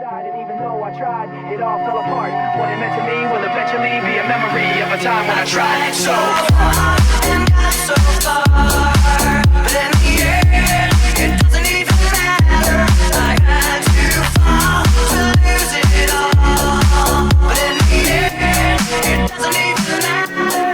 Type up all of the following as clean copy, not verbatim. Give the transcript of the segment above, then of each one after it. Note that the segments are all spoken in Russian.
decided, even though I tried, it all fell apart. What it meant to me will eventually be a memory of a time when I tried so hard and got so far, but in the end, it doesn't even matter. I had to fall to lose it all, but in the end, it doesn't even matter.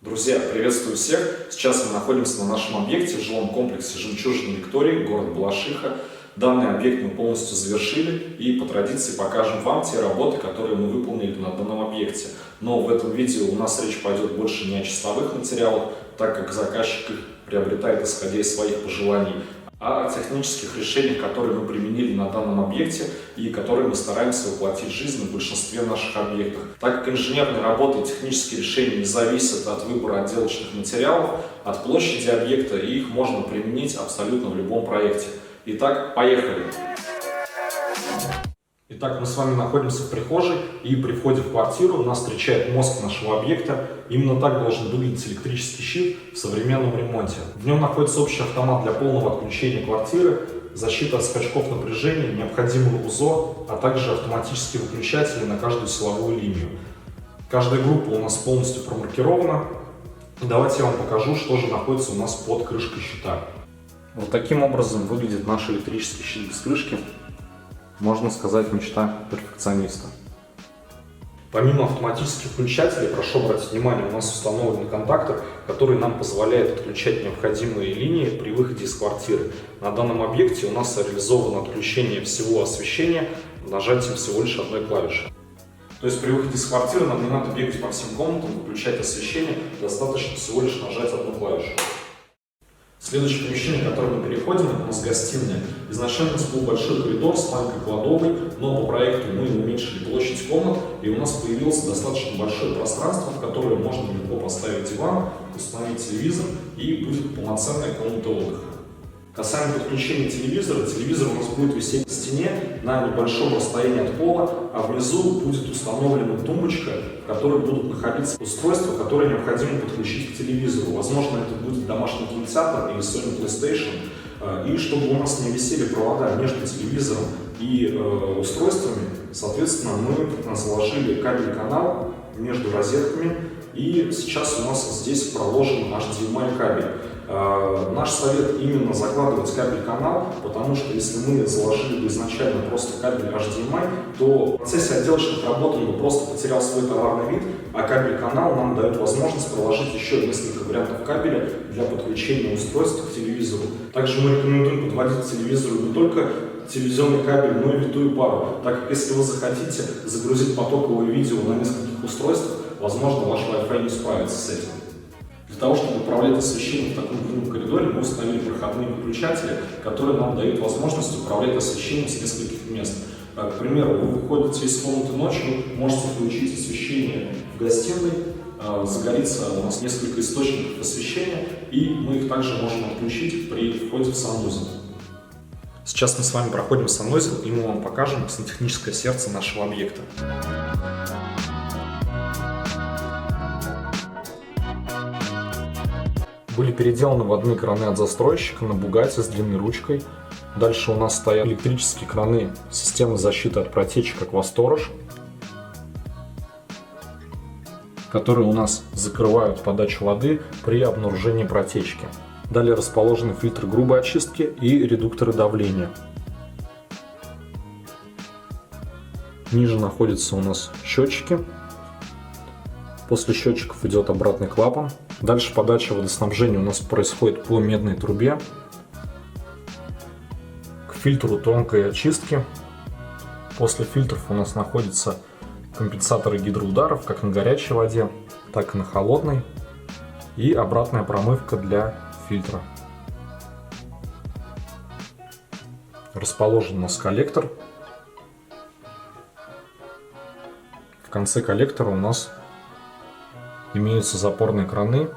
Друзья, приветствую всех! Сейчас мы находимся на нашем объекте в жилом комплексе «Жемчужина Виктории», город Балашиха. Данный объект мы полностью завершили и по традиции покажем вам те работы, которые мы выполнили на данном объекте. Но в этом видео у нас речь пойдет больше не о чистовых материалах, так как заказчик их приобретает исходя из своих пожеланий, а о технических решениях, которые мы применили на данном объекте и которые мы стараемся воплотить в жизнь в большинстве наших объектов. Так как инженерные работы и технические решения не зависят от выбора отделочных материалов, от площади объекта, и их можно применить абсолютно в любом проекте. Итак, поехали! Итак, мы с вами находимся в прихожей, и при входе в квартиру нас встречает мозг нашего объекта. Именно так должен выглядеть электрический щит в современном ремонте. В нем находится общий автомат для полного отключения квартиры, защита от скачков напряжения, необходимый УЗО, а также автоматические выключатели на каждую силовую линию. Каждая группа у нас полностью промаркирована. Давайте я вам покажу, что же находится у нас под крышкой щита. Вот таким образом выглядит наш электрический щит без крышки. Можно сказать, мечта перфекциониста. Помимо автоматических включателей, прошу обратить внимание, у нас установлены контакты, которые нам позволяют отключать необходимые линии при выходе из квартиры. На данном объекте у нас реализовано отключение всего освещения нажатием всего лишь одной клавиши. То есть при выходе из квартиры нам не надо бегать по всем комнатам, выключать освещение, достаточно всего лишь нажать одну клавишу. Следующее помещение, в которое мы переходим, это у нас гостиная. Изначально у нас был большой коридор с маленькой кладовой, но по проекту мы уменьшили площадь комнат, и у нас появилось достаточно большое пространство, в которое можно легко поставить диван, установить телевизор, и будет полноценная комната отдыха. Касаемо подключения телевизора, телевизор у нас будет висеть на стене на небольшом расстоянии от пола, а внизу будет установлена тумбочка, в которой будут находиться устройства, которые необходимо подключить к телевизору. Возможно, это будет домашний кинотеатр или Sony PlayStation. И чтобы у нас не висели провода между телевизором и устройствами, соответственно, мы заложили кабель-канал между розетками, и сейчас у нас здесь проложен HDMI кабель. Наш совет именно закладывать кабель-канал, потому что если мы заложили бы изначально просто кабель HDMI, то в процессе отделочных работ он бы просто потерял свой товарный вид, а кабель-канал нам дает возможность проложить еще несколько вариантов кабеля для подключения устройства к телевизору. Также мы рекомендуем подводить к телевизору не только телевизионный кабель, но и витую пару, так как если вы захотите загрузить потоковое видео на нескольких устройствах, возможно, ваш Wi-Fi не справится с этим. Для того, чтобы управлять освещением в таком длинном коридоре, мы установили проходные выключатели, которые нам дают возможность управлять освещением с нескольких мест. К примеру, вы выходите из комнаты ночью, можете включить освещение в гостиной, загорится у нас несколько источников освещения, и мы их также можем отключить при входе в санузел. Сейчас мы с вами проходим санузел, и мы вам покажем сантехническое сердце нашего объекта. Были переделаны вводные краны от застройщика на Bugatti с длинной ручкой. Дальше у нас стоят электрические краны системы защиты от протечек Aquastorage, которые у нас закрывают подачу воды при обнаружении протечки. Далее расположены фильтры грубой очистки и редукторы давления. Ниже находятся у нас счетчики. После счетчиков идет обратный клапан. Дальше подача водоснабжения у нас происходит по медной трубе к фильтру тонкой очистки. После фильтров у нас находятся компенсаторы гидроударов как на горячей воде, так и на холодной. И обратная промывка для фильтра. Расположен у нас коллектор. В конце коллектора у нас имеются запорные краны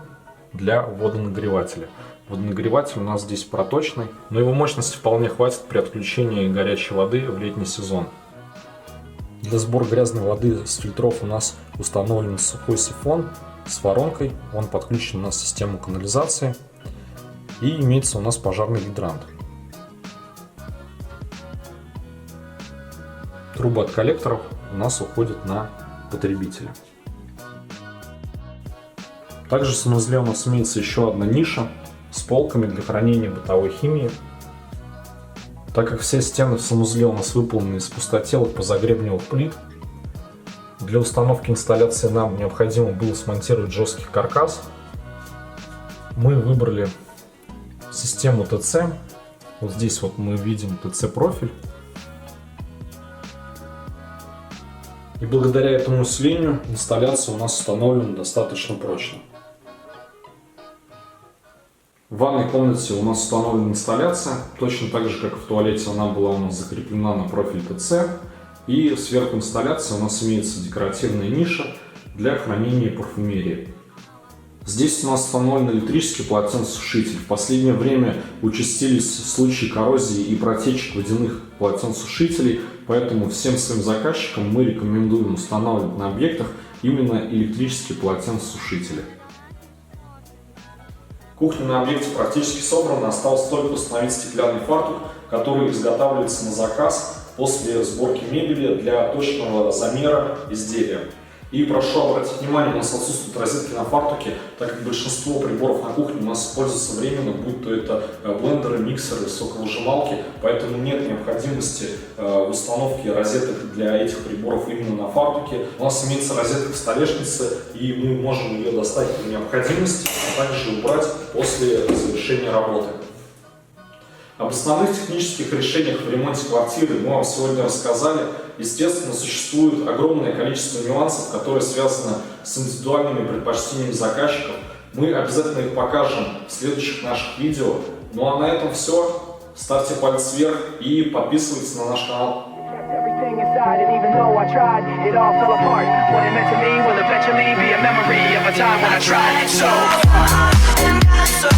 для водонагревателя. Водонагреватель у нас здесь проточный, но его мощности вполне хватит при отключении горячей воды в летний сезон. Для сбора грязной воды с фильтров у нас установлен сухой сифон с воронкой. Он подключен на систему канализации. И имеется у нас пожарный гидрант. трубы от коллекторов у нас уходят на потребителя. Также в санузле у нас имеется еще одна ниша с полками для хранения бытовой химии. Так как все стены в санузле у нас выполнены из пустотелых позагребневых плит, для установки инсталляции нам необходимо было смонтировать жесткий каркас. Мы выбрали систему ТЦ. Вот здесь вот мы видим ТЦ профиль. И благодаря этому усилению инсталляция у нас установлена достаточно прочно. В ванной комнате у нас установлена инсталляция, точно так же, как и в туалете она была у нас закреплена на профиль ТЦ. И сверху инсталляции у нас имеется декоративная ниша для хранения парфюмерии. Здесь у нас установлен электрический полотенцесушитель. В последнее время участились случаи коррозии и протечек водяных полотенцесушителей, поэтому всем своим заказчикам мы рекомендуем устанавливать на объектах именно электрические полотенцесушители. Кухня на объекте практически собрана, осталось только установить стеклянный фартук, который изготавливается на заказ после сборки мебели для точного замера изделия. И прошу обратить внимание, у нас отсутствуют розетки на фартуке, так как большинство приборов на кухне у нас используются временно, будь то это блендеры, миксеры, соковыжималки, поэтому нет необходимости в установке розеток для этих приборов именно на фартуке. У нас имеется розетка в столешнице, и мы можем ее достать при необходимости, а также убрать после завершения работы. Об основных технических решениях в ремонте квартиры мы вам сегодня рассказали. Естественно, существует огромное количество нюансов, которые связаны с индивидуальными предпочтениями заказчиков. Мы обязательно их покажем в следующих наших видео. Ну а на этом все. Ставьте палец вверх и подписывайтесь на наш канал. Everything inside, and even though I tried, it all fell apart. What it meant to me will eventually be a memory of a time when I tried so hard and got so